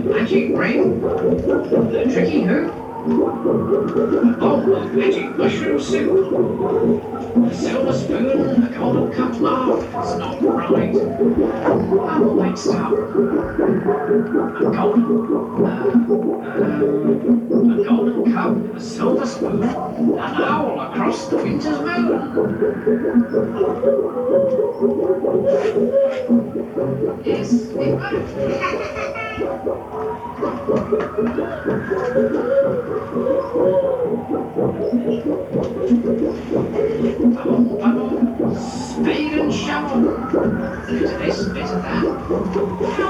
Magic ring? The tricky who? A bowl of magic mushroom soup? A silver spoon, a golden cup? Oh, it's not right. I'm all mixed up. A golden cup, a silver spoon, an owl across the winter's moon. Yes, it worked. Bubble, spade and shovel. Bit of this, bit of that.